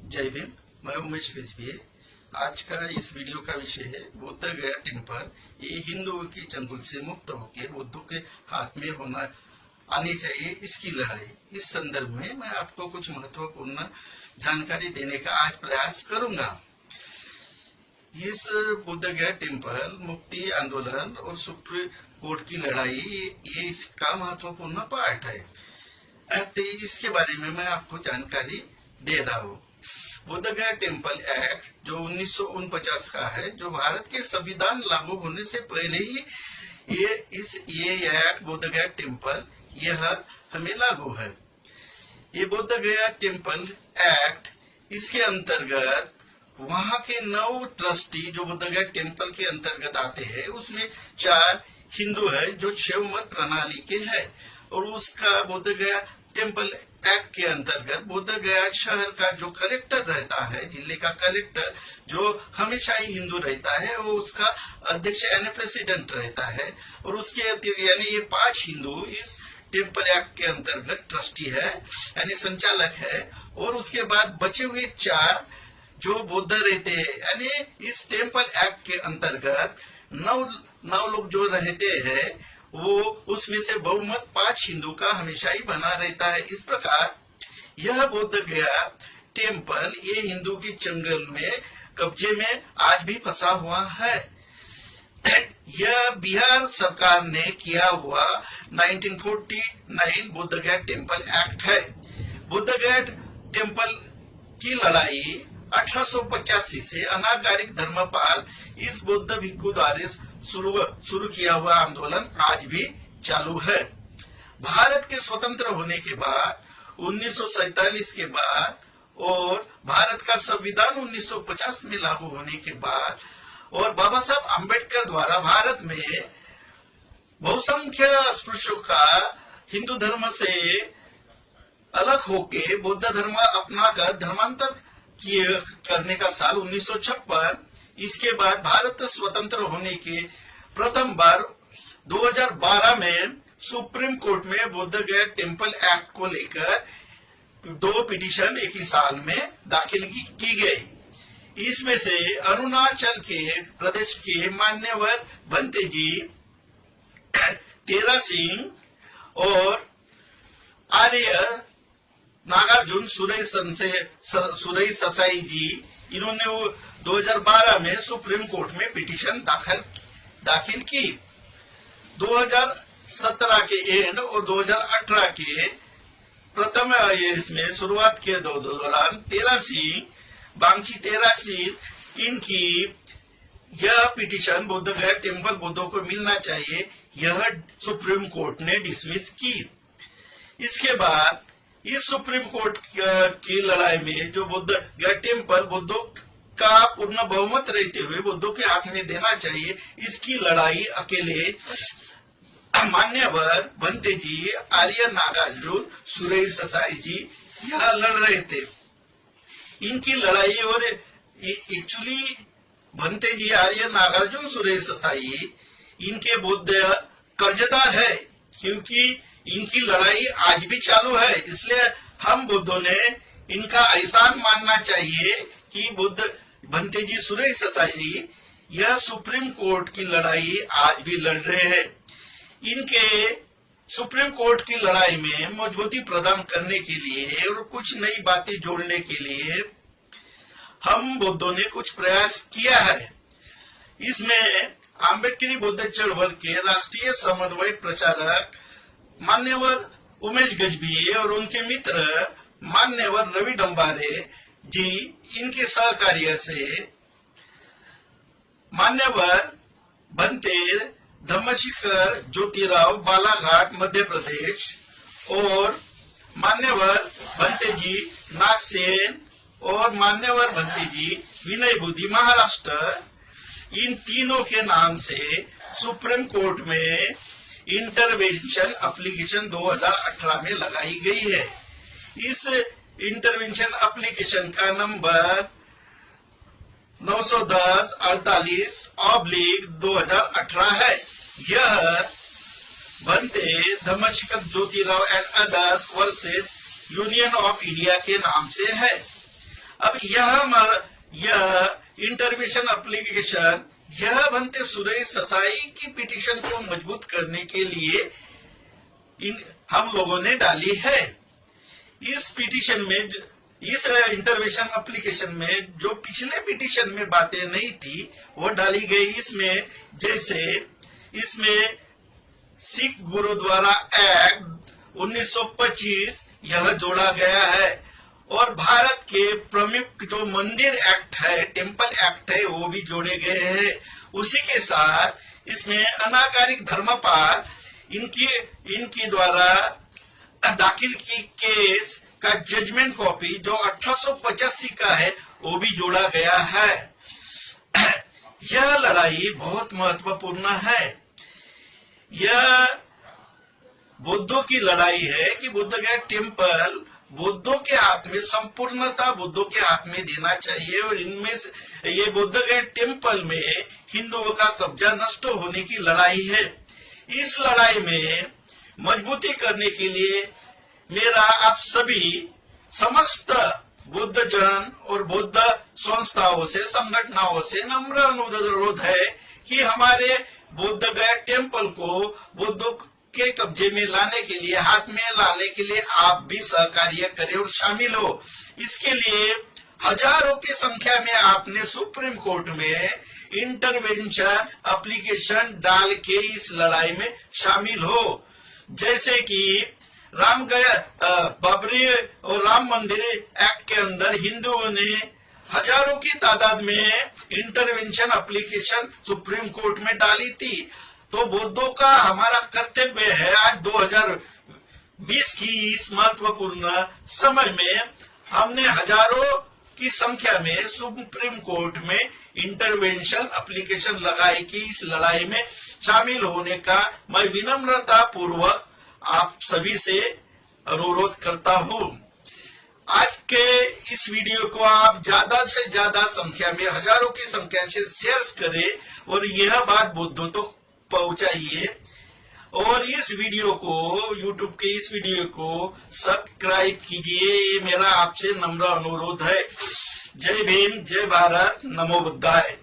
जय भीम। मैं उमेश पेजपिये। आज का इस वीडियो का विषय है बुद्ध गया टेम्पल। ये हिंदुओं की चंगुल से मुक्त होकर बुद्धों के हाथ में होना आनी चाहिए, इसकी लड़ाई। इस संदर्भ में मैं आपको कुछ महत्वपूर्ण जानकारी देने का आज प्रयास करूंगा। इस बुद्ध गया टेम्पल मुक्ति आंदोलन और सुप्रीम कोर्ट की लड़ाई ये इसका महत्वपूर्ण पार्ट है। तो इसके बारे में मैं आपको जानकारी दे रहा हूँ। बुद्ध गया टेम्पल एक्ट जो 1949 का है, जो भारत के संविधान लागू होने से पहले ही ये एक्ट बुद्ध गया टेम्पल यह हमें लागू है। ये बुद्ध गया टेम्पल एक्ट, इसके अंतर्गत वहां के 9 ट्रस्टी जो बुद्ध गया टेम्पल के अंतर्गत आते हैं, उसमें 4 हिंदू है जो शैव मत प्रणाली के है, और उसका बुद्ध गया टेम्पल एक्ट के अंतर्गत बुद्ध गया शहर का जो कलेक्टर रहता है, जिले का कलेक्टर जो हमेशा ही हिंदू रहता है, वो उसका अध्यक्ष यानी प्रेसिडेंट रहता है। और उसके यानी ये 5 हिंदू इस टेम्पल एक्ट के अंतर्गत ट्रस्टी है यानी संचालक है। और उसके बाद बचे हुए 4 जो बुद्ध रहते हैं, यानी इस टेम्पल एक्ट के अंतर्गत 9 लोग जो रहते हैं, वो उसमें से बहुमत 5 हिंदू का हमेशा ही बना रहता है। इस प्रकार यह बुद्ध गया टेम्पल ये हिंदू की चंगल में कब्जे में आज भी फंसा हुआ है। यह बिहार सरकार ने किया हुआ 1949 बुद्ध गया टेम्पल एक्ट है। बुद्ध गया टेम्पल की लड़ाई 1885 से अनागारिक धर्मपाल इस बुद्ध भिक्षु द्वारा शुरू किया हुआ आंदोलन आज भी चालू है। भारत के स्वतंत्र होने के बाद 1947 के बाद और भारत का संविधान 1950 में लागू होने के बाद और बाबा साहब अम्बेडकर द्वारा भारत में बहुसंख्य अस्पृश्यों का हिंदू धर्म से अलग होके बौद्ध धर्म अपनाकर धर्मांतर करने का साल 1956, इसके बाद भारत स्वतंत्र होने के प्रथम बार 2012 में सुप्रीम कोर्ट में बुद्ध गया टेम्पल एक्ट को लेकर 2 पिटीशन एक ही साल में दाखिल की गई। इसमें से अरुणाचल के प्रदेश के मान्यवर भंते जी, तेरा सिंह और आर्य नागार्जुन सुरई ससाई जी, इन्होंने 2012 में सुप्रीम कोर्ट में पिटीशन दाखिल की। 2017 के एंड और 2018 के प्रथम इसमें शुरुआत के दौरान तेरा सिंह, बांगची तेरा सिंह, इनकी यह पिटीशन बुद्ध गया टेम्पल बुद्धों को मिलना चाहिए, यह सुप्रीम कोर्ट ने डिसमिस की। इसके बाद इस सुप्रीम कोर्ट की लड़ाई में जो बुद्ध गया टेम्पल बुद्धों का पूर्ण बहुमत रहते हुए बुद्धों के हाथ में देना चाहिए, इसकी लड़ाई अकेले मान्यवर भंते जी, आर्य नागार्जुन, सुरई ससाई जी यह लड़ रहे थे। इनकी लड़ाई और एक्चुअली भंते जी, आर्य नागार्जुन, सुरई ससाई इनके बुद्ध कर्जदार है, क्योंकि इनकी लड़ाई आज भी चालू है। इसलिए हम बुद्धों ने इनका एहसान मानना चाहिए कि बुद्ध भंते जी, सुरई ससाई यह सुप्रीम कोर्ट की लड़ाई आज भी लड़ रहे हैं। इनके सुप्रीम कोर्ट की लड़ाई में मजबूती प्रदान करने के लिए और कुछ नई बातें जोड़ने के लिए हम बुद्धों ने कुछ प्रयास किया है। इसमें आम्बेडकरी बुद्ध चळवळ के राष्ट्रीय समन्वय प्रचारक मान्यवर उमेश गजभिये और उनके मित्र मान्यवर रवि डंबारे जी, इनके सहकार्य से मान्यवर भंते धम्मशिखर ज्योतिराव बालाघाट मध्य प्रदेश और मान्यवर भंते जी नागसेन और मान्यवर भंते जी विनय बुद्धि महाराष्ट्र, इन तीनों के नाम से सुप्रीम कोर्ट में इंटरवेंशन एप्लीकेशन 2018 में लगाई गई है। इस इंटरवेंशन एप्लीकेशन का नंबर 910/48/2018 है। यह भंते Dhammashikhar Jyotirao and others versus union of India के नाम से है। अब अब यह इंटरवेंशन एप्लीकेशन यह बनते सुरेश ससाई की पिटीशन को मजबूत करने के लिए हम लोगों ने डाली है। इस पिटीशन में, इस इंटरवेंशन एप्लीकेशन में जो पिछले पिटीशन में बातें नहीं थी वो डाली गई। इसमें जैसे इसमें सिख गुरुद्वारा एक्ट 1925 यह जोड़ा गया है और भारत के प्रमुख जो मंदिर एक्ट है, टेम्पल एक्ट है, वो भी जोड़े गए हैं। उसी के साथ इसमें अनाकारिक धर्मपाल इनकी द्वारा दाखिल की केस का जजमेंट कॉपी जो 1885 का है वो भी जोड़ा गया है। यह लड़ाई बहुत महत्वपूर्ण है। यह बुद्धों की लड़ाई है कि बुद्ध गया टेम्पल बुद्धों के हाथ में, संपूर्णता बुद्धों के हाथ में देना चाहिए और इनमें से ये बुद्ध गया टेम्पल में हिंदुओं का कब्जा नष्ट होने की लड़ाई है। इस लड़ाई में मजबूती करने के लिए मेरा आप सभी समस्त बुद्ध जन और बुद्ध संस्थाओं से, संगठनों से नम्र अनुरोध है कि हमारे बुद्ध गया टेम्पल को बुद्धों के कब्जे में लाने के लिए, हाथ में लाने के लिए आप भी सहकार्य करें और शामिल हो। इसके लिए हजारों की संख्या में आपने सुप्रीम कोर्ट में इंटरवेंशन एप्लीकेशन डाल के इस लड़ाई में शामिल हो। जैसे कि बाबरी और राम मंदिर एक्ट के अंदर हिंदुओं ने हजारों की तादाद में इंटरवेंशन एप्लीकेशन सुप्रीम कोर्ट में डाली थी। तो बुद्धों का हमारा कर्तव्य है आज 2020 की इस महत्वपूर्ण समय में हमने हजारों की संख्या में सुप्रीम कोर्ट में इंटरवेंशन एप्लीकेशन लगाई कि इस लड़ाई में शामिल होने का मैं विनम्रता पूर्वक आप सभी से अनुरोध करता हूँ। आज के इस वीडियो को आप ज्यादा से ज्यादा संख्या में, हजारों की संख्या से शेयर करें और यह बात बुद्धों तक पहुंचाइए और इस वीडियो को, YouTube के इस वीडियो को सब्सक्राइब कीजिए। ये मेरा आपसे नम्र अनुरोध है। जय भीम, जय भारत, नमो बुद्धाय।